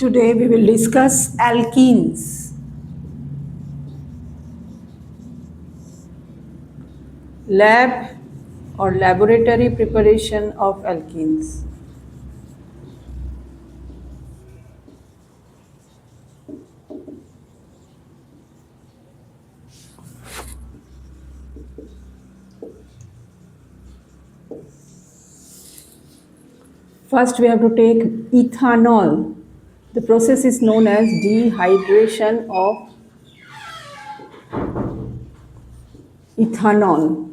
Today we will discuss alkenes. Lab or laboratory preparation of alkenes. First we have to take ethanol. The process is known as dehydration of ethanol.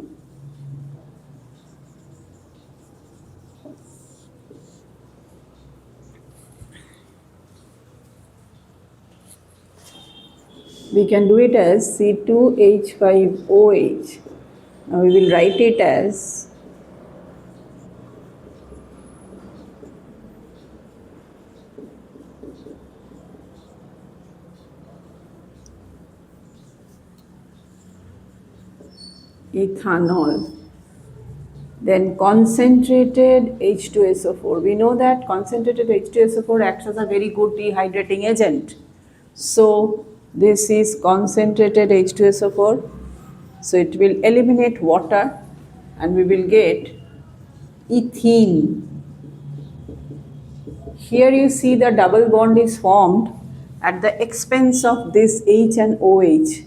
We can do it as C2H5OH. Now we will write it as ethanol. Then concentrated H2SO4. We know that concentrated H2SO4 acts as a very good dehydrating agent. So this is concentrated H2SO4. So it will eliminate water and we will get ethene. Here you see the double bond is formed at the expense of this H and OH.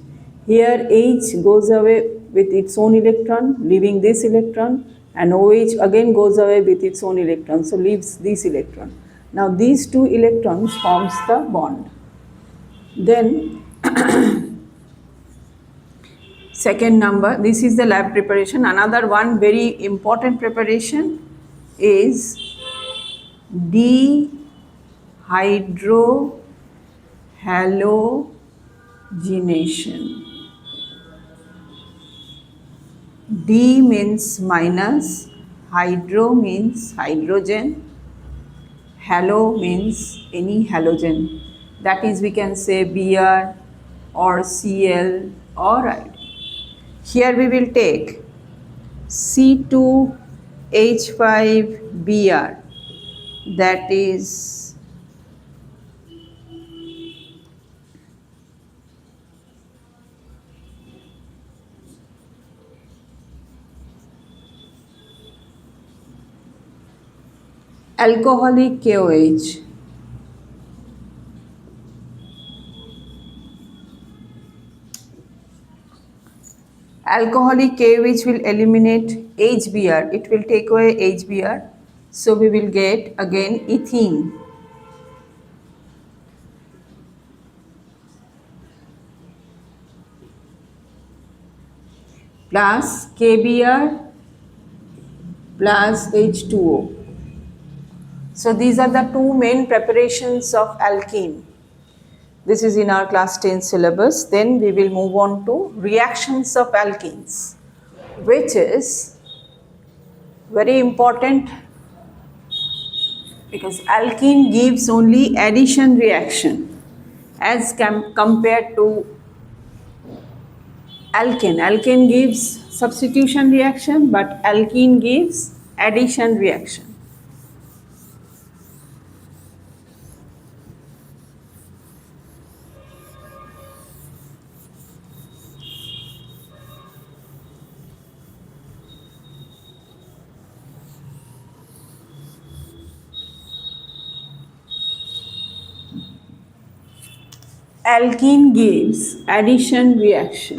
Here H goes away with its own electron, leaving this electron, and OH again goes away with its own electron, so leaves this electron. Now these two electrons forms the bond. Then second number, this is the lab preparation. Another one very important preparation is dehydrohalogenation. D means minus, hydro means hydrogen, halo means any halogen. That is, we can say Br or Cl or Iod. Here we will take C2H5Br, that is alcoholic KOH. Alcoholic KOH will eliminate HBr. It will take away HBr. So we will get again ethene. Plus KBr plus H2O. So these are the two main preparations of alkene. This is in our class 10 syllabus. Then we will move on to reactions of alkenes, which is very important because alkene gives only addition reaction as compared to alkane. Alkane gives substitution reaction, but alkene gives addition reaction. Alkene gives addition reaction.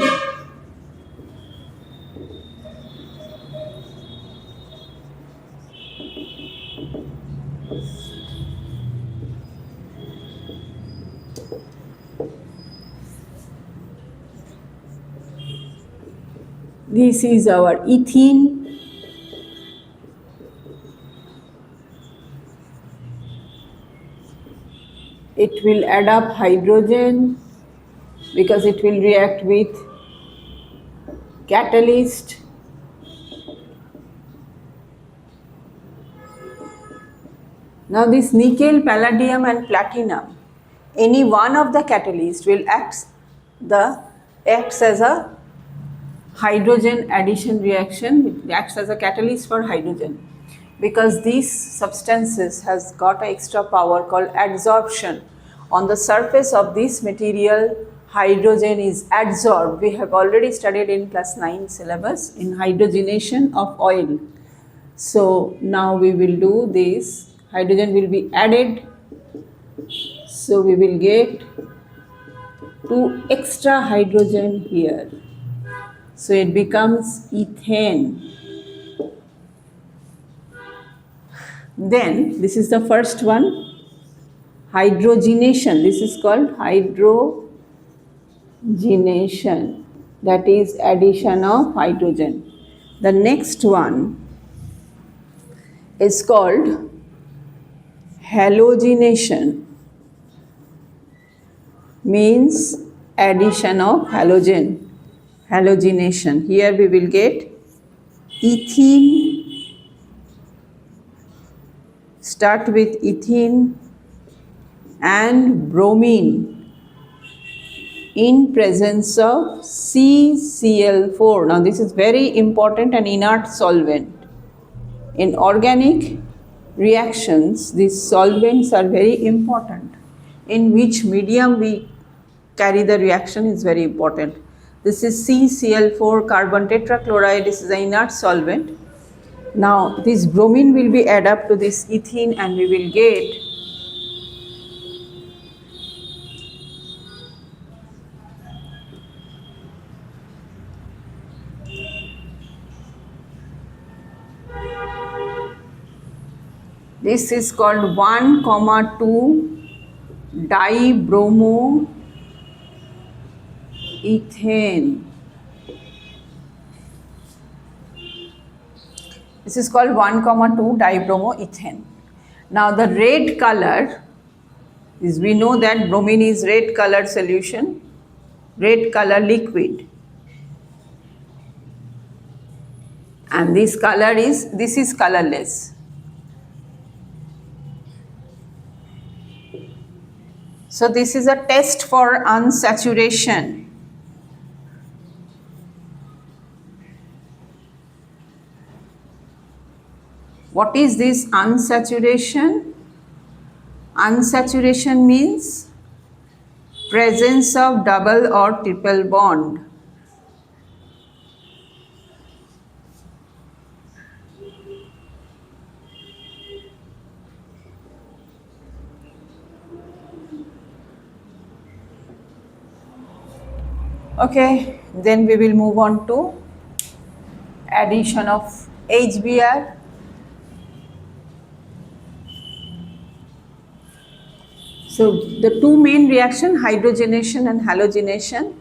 This is our ethene. It will add up hydrogen because it will react with catalyst. Now this nickel, palladium and platinum, any one of the catalysts will acts as a hydrogen addition reaction. It acts as a catalyst for hydrogen because these substances has got an extra power called adsorption. On the surface of this material, hydrogen is adsorbed. We have already studied in class 9 syllabus in hydrogenation of oil. So now we will do this. Hydrogen will be added. So we will get 2 extra hydrogen here. So it becomes ethane. Then this is the first one, hydrogenation. This is called hydrogenation, that is addition of hydrogen. The next one is called halogenation, means addition of halogen. Halogenation. Here we will get ethene. Start with ethene and bromine in presence of CCl4. Now this is very important, an inert solvent. In organic reactions, these solvents are very important. In which medium we carry the reaction is very important. This is CCl4 carbon tetrachloride. This is an inert solvent. Now this bromine will be added up to this ethene and we will get this is called 1,2 dibromoethane. This is called 1,2 dibromoethane. Now the red color is, we know that bromine is red color solution, red color liquid. And this is colorless. So this is a test for unsaturation. What is this unsaturation? Unsaturation means presence of double or triple bond. Okay, then we will move on to addition of HBr. So the two main reaction, hydrogenation and halogenation.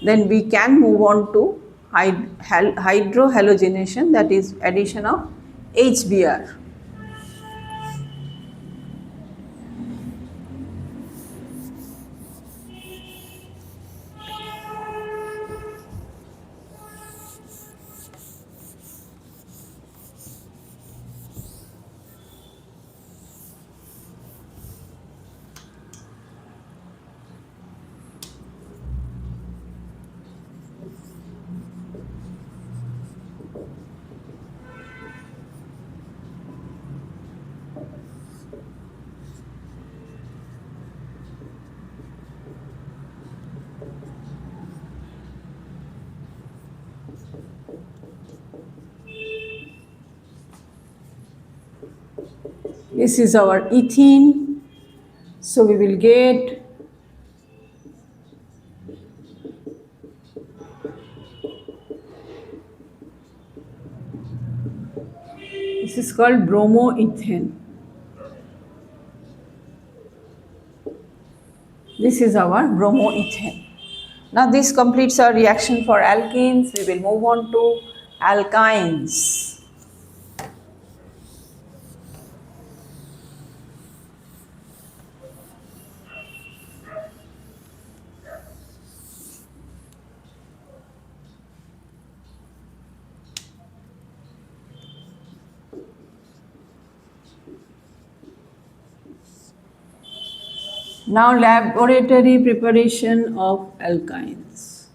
Then we can move on to hydrohalogenation, that is addition of HBr. This is our ethene. So we will get this is called bromoethane. This is our bromoethane. Now this completes our reaction for alkenes. We will move on to alkynes. Now laboratory preparation of alkynes.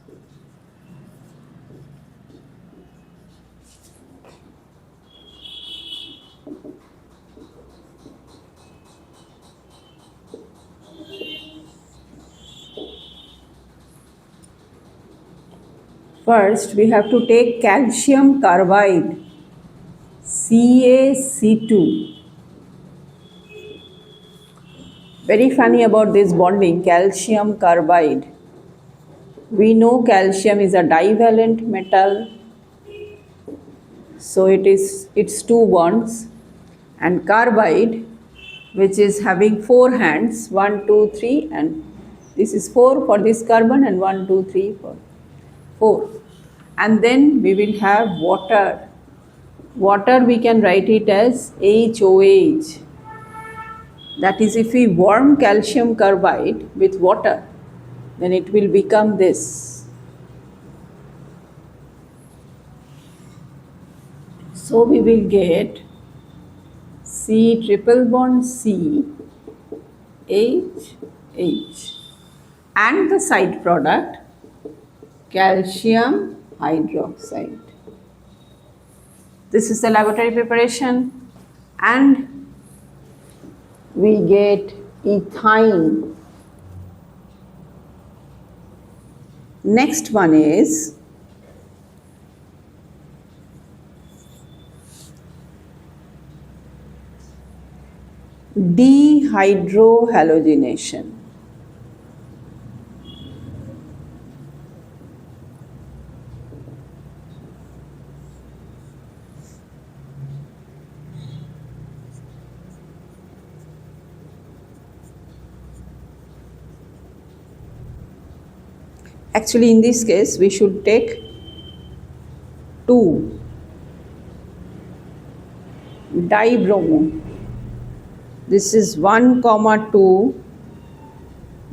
First, we have to take calcium carbide, CaC2. Very funny about this bonding, calcium carbide. We know calcium is a divalent metal, so it's two bonds, and carbide, which is having four hands, 1, 2, 3, and this is 4 for this carbon, and 1, 2, 3 for 4. And then we will have water. Water, we can write it as HOH. That is, if we warm calcium carbide with water, then it will become this. So we will get C triple bond C, H, H, and the side product calcium hydroxide. This is the laboratory preparation, and we get ethyne. Next one is dehydrohalogenation. Actually, in this case, we should take 2 dibromo. This is 1, 2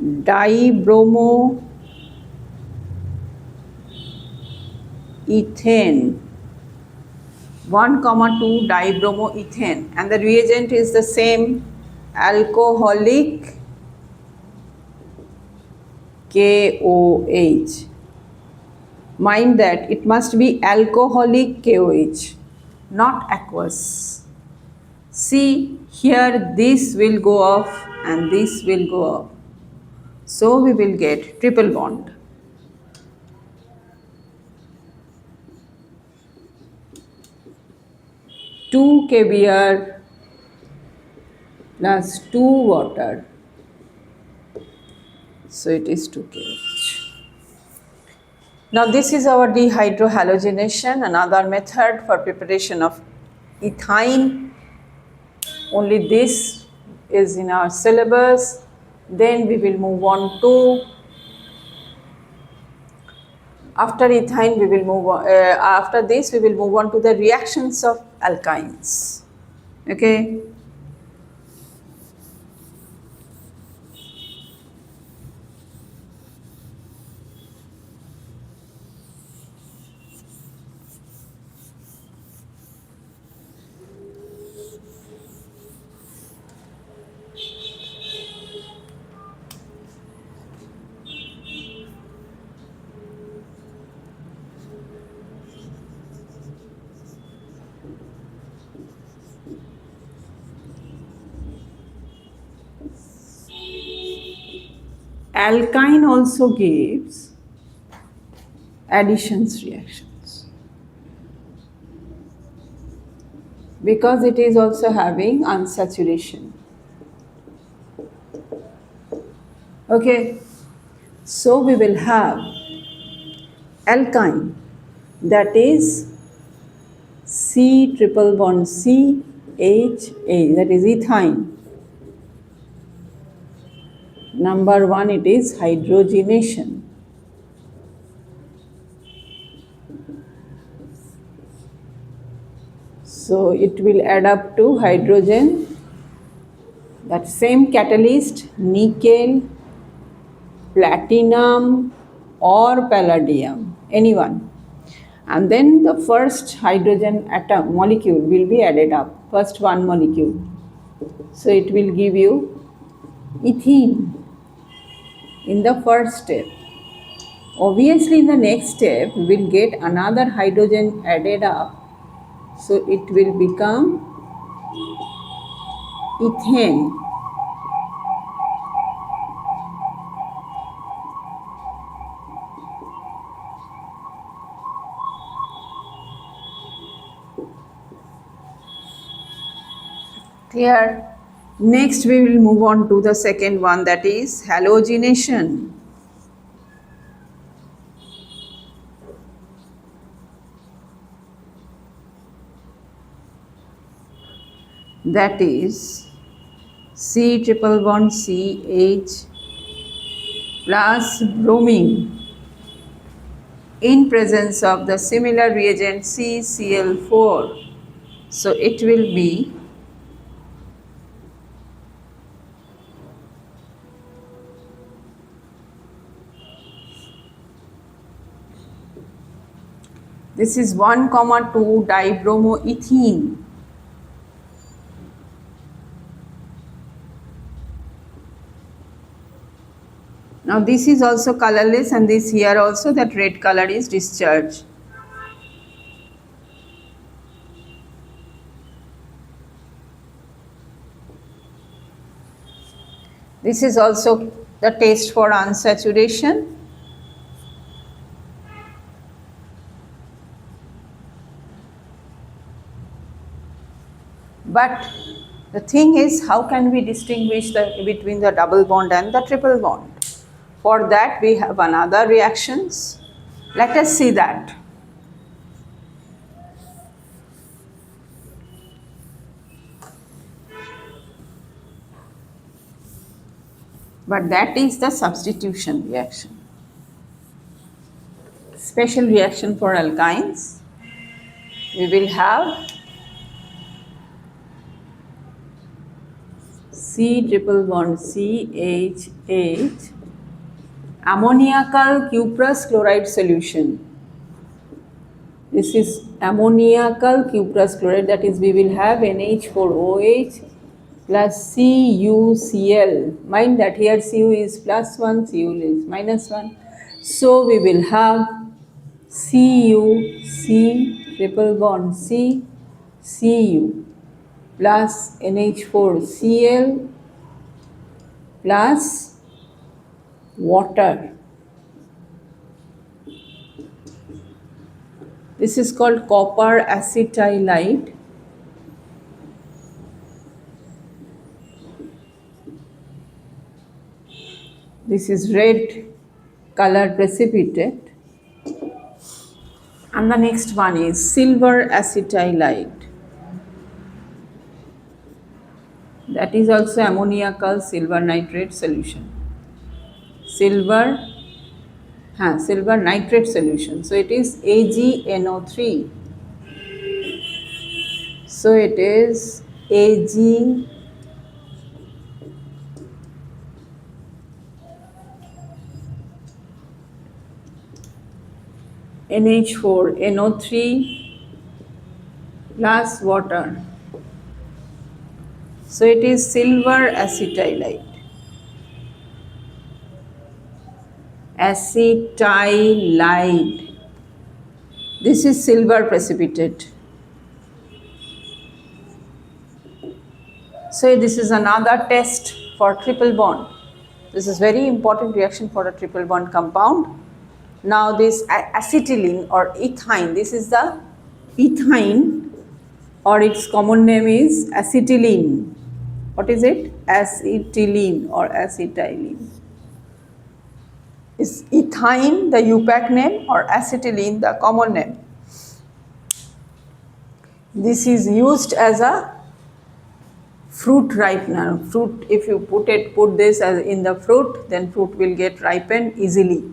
dibromo ethane. 1, 2 dibromo ethane, and the reagent is the same, alcoholic KOH. Mind that it must be alcoholic KOH, not aqueous. See, here this will go off and this will go off. So we will get triple bond. Two KBr plus 2 water. So it is 2 KH. Now this is our dehydrohalogenation, another method for preparation of ethyne. Only this is in our syllabus. Then we will move on to, after ethyne we will move on, after this we will move on to the reactions of alkynes. Okay. Alkyne also gives additions reactions because it is also having unsaturation. Okay, so we will have alkyne, that is C triple bond C H A, that is ethyne. Number 1, it is hydrogenation. So it will add up to hydrogen, that same catalyst, nickel, platinum or palladium, anyone. And then the first hydrogen atom molecule will be added up, first one molecule. So it will give you ethene in the first step. Obviously in the next step we will get another hydrogen added up, so it will become ethane. Here, next we will move on to the second one, that is halogenation. That is C triple bond CH plus bromine in presence of the similar reagent CCl4. So it will be this is 1, 2 dibromoethene. Now this is also colorless, and this here also that red color is discharge. This is also the test for unsaturation. But the thing is, how can we distinguish between the double bond and the triple bond? For that we have another reactions. Let us see that. But that is the substitution reaction. Special reaction for alkynes. We will have C triple bond CHH ammoniacal cuprous chloride solution. This is ammoniacal cuprous chloride, that is we will have NH4OH plus CuCl. Mind that here Cu is +1, Cu is -1. So we will have CuC triple bond Cu plus NH4Cl plus water. This is called copper acetylide. This is red color precipitate. And the next one is silver acetylide. That is also ammoniacal silver nitrate solution. Silver nitrate solution. So it is AgNO3. So it is Ag NH4NO3 plus water. So it is silver acetylide. Acetylide. This is silver precipitate. So this is another test for triple bond. This is very important reaction for a triple bond compound. Now this acetylene or ethyne, this is the ethyne, or its common name is acetylene. What is it? Acetylene or acetylene. Is ethyne the UPAC name or acetylene the common name? This is used as a fruit ripener. Fruit, if you put this as in the fruit, then fruit will get ripened easily.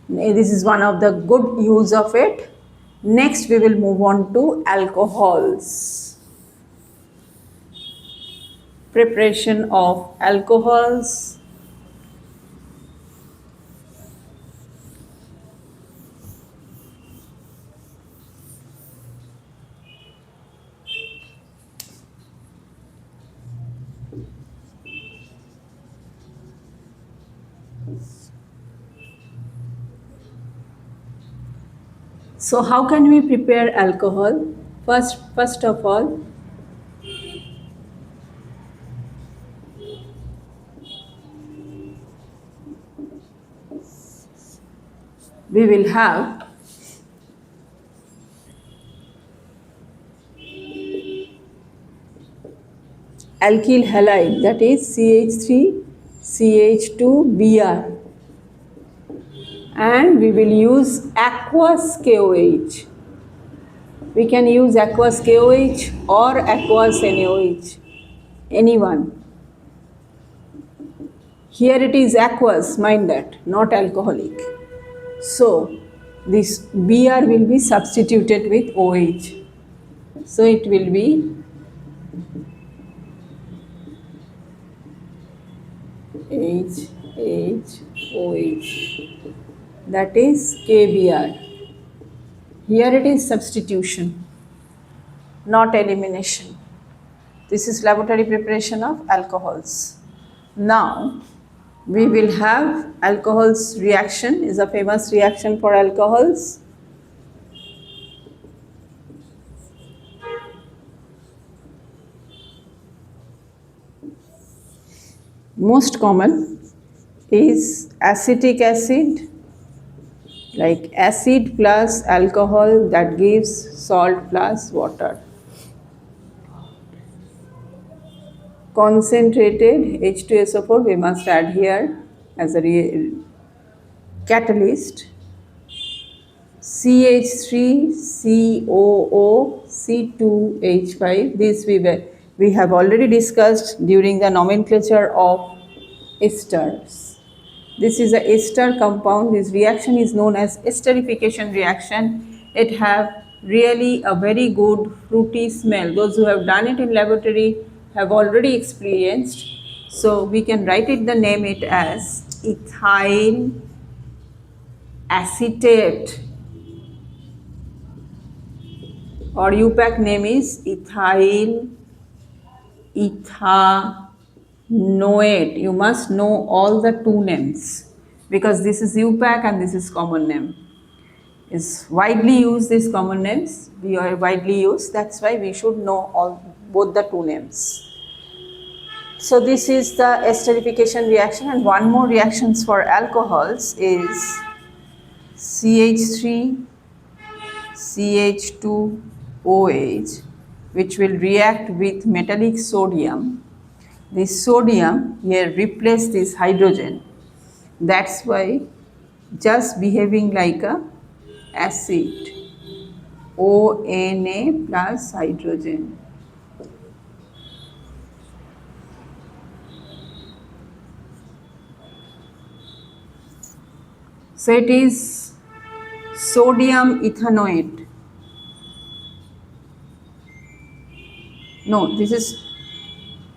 This is one of the good use of it. Next we will move on to alcohols. Preparation of alcohols. So how can we prepare alcohol? First of all, we will have alkyl halide, that is CH3 CH2Br, and we will use aqueous KOH. We can use aqueous KOH or aqueous NaOH, anyone. Here it is aqueous, mind that, not alcoholic. So this Br will be substituted with OH. So it will be HHOH, that is KBr. Here it is substitution, not elimination. This is laboratory preparation of alcohols. Now we will have alcohols reaction, is a famous reaction for alcohols. Most common is acetic acid, like acid plus alcohol, that gives salt plus water. Concentrated H2SO4 we must add here as a catalyst. CH3COO C2H5, this we have already discussed during the nomenclature of esters. This is a ester compound. This reaction is known as esterification reaction. It have really a very good fruity smell. Those who have done it in laboratory have already experienced. So we can write it, the name it as ethyl acetate, or UPAC name is ethyl ethanoate. You must know all the two names because this is UPAC and this is common name. Is widely used, these common names we are widely used, that's why we should know all both the two names. So this is the esterification reaction, and one more reactions for alcohols is CH3 CH2OH, which will react with metallic sodium. This sodium here replace this hydrogen, that's why just behaving like a acid, ONA plus hydrogen. So it is sodium ethanoate. No, this is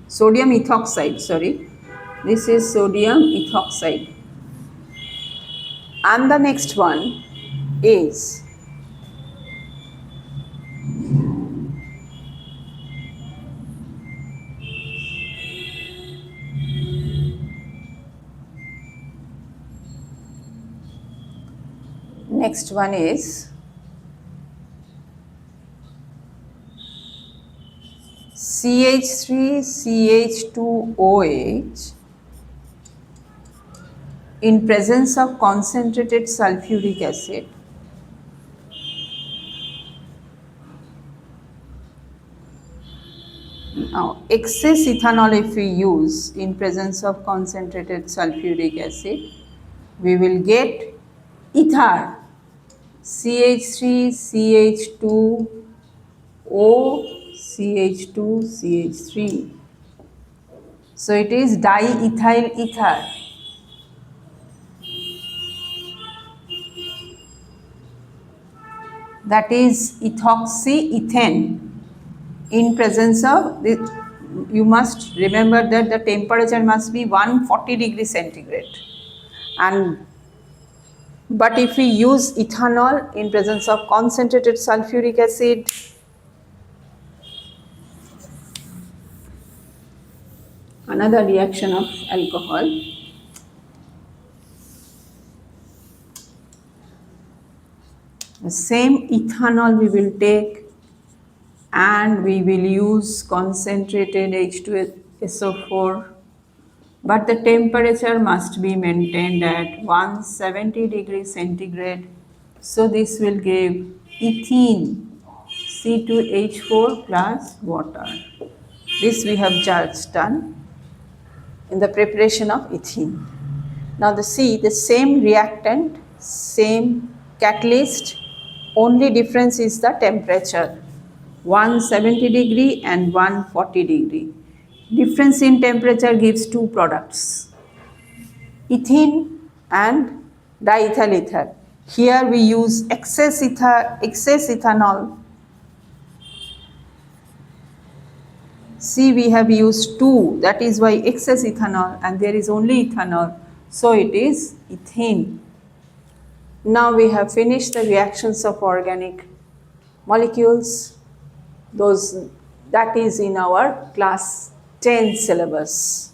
sodium ethoxide, sorry. This is sodium ethoxide. And the next one is CH3CH2OH in presence of concentrated sulfuric acid. Now, excess ethanol if we use in presence of concentrated sulfuric acid, we will get ether, CH3CH2O CH2CH3. So it is diethyl ether. That is ethoxyethane in presence of this. You must remember that the temperature must be 140 degrees centigrade, and but if we use ethanol in presence of concentrated sulfuric acid, another reaction of alcohol, the same ethanol we will take and we will use concentrated H2SO4, but the temperature must be maintained at 170 degrees centigrade. So this will give ethene, C2H4 plus water. This we have just done in the preparation of ethene. Now the same reactant, same catalyst, only difference is the temperature. 170 degree and 140 degree. Difference in temperature gives two products, ethene and diethyl ether. Here we use excess ethanol. See, we have used 2, that is why excess ethanol, and there is only ethanol, so it is ethene. Now we have finished the reactions of organic molecules, those that is in our class 10 syllabus.